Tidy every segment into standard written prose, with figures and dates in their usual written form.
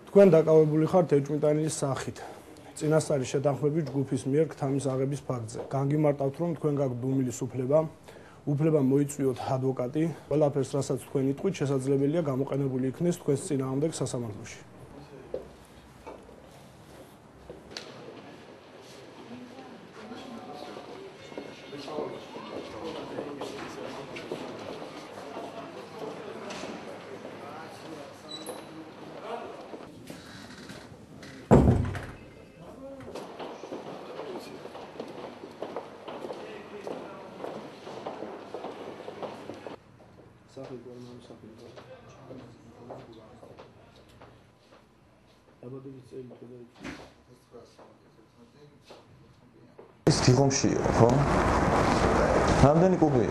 თქვენ დაკავებული ხართ ეჭვმიტანილის სახით. წინასწარი შეთანხმებით ჯგუფის მიერ ქთამის აღების ფაქტზე. განგიმარტავთ, რომ თქვენ გაქვთ დუმილის უფლება მოიწვიოთ ადვოკატი. ყველაფერს, რასაც თქვენ იტყვით, შესაძლებელია გამოყენებული იქნეს თქვენს წინააღმდეგ სასამართლოში. ის დიღომშია, ხო? რამდენი კუბი?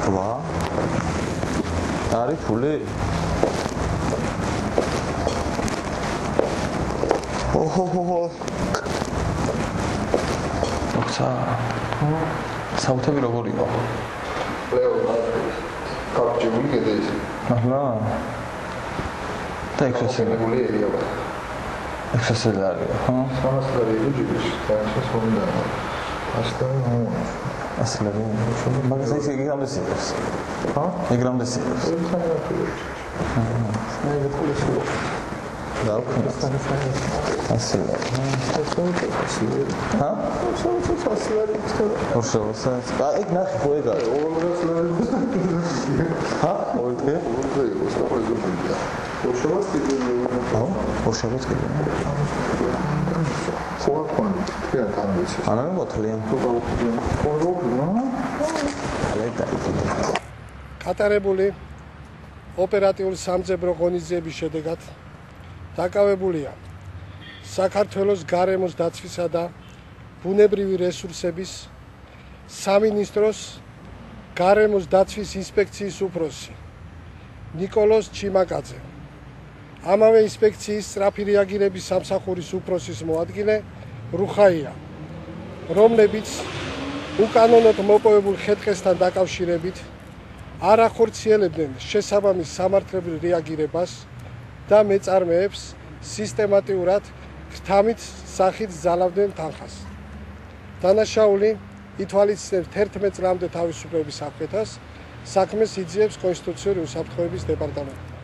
8. არის ფული? ოჰოჰო. ოქცა. საუთები როგორია? კაპჭებული გედეს. აჰა. და ექსესებელი ერია. ექსესებელი, ხო? სამასლარი ჯიბის, თამაშს ხონდა. ასლები. მაგას ის ეგრამდე სიტყვას. ხო? ეგრამდე სიტყვას. მე გქულესო. და უქნას. ასლები. ჰა? ორშოვსაც. ეგ ნახე ხო ეგ არის. ჰა? ორი. ორშოვაც კიდე. ხო? ორშოვაც კიდე. ხوار თქვენ თანბეცი. ანა მოთლიან. გატარებული ოპერატიული სამძებრო ღონისძიების შედეგად დაკავებულია საქართველოს გარემოს დაცვისა და ბუნებრივი რესურსების სამინისტროს გარემოს დაცვის ინსპექციის უფროსი ნიკოლოზ ჩიმაკაძე. ამავე ინსპექციის სწრაფი რეაგირების სამსახურის უფროსის მოადგილე რუხაია, რომლებიც უკანონოდ მოპოვებულ ხეთქესთან დაკავშირებით არ ახორციელებდნენ შესაბამის სამართლებრივ რეაგირებას და მეწარმეებს სისტემატიურად ქთამით სახით ზალავდნენ თანხას. დანაშაული ითვალისწინებს 11 წლამდე თავისუფლების აღკვეთას, საქმეს იძიებს კონსტიტუციური უსაფრთხოების დეპარტამენტი.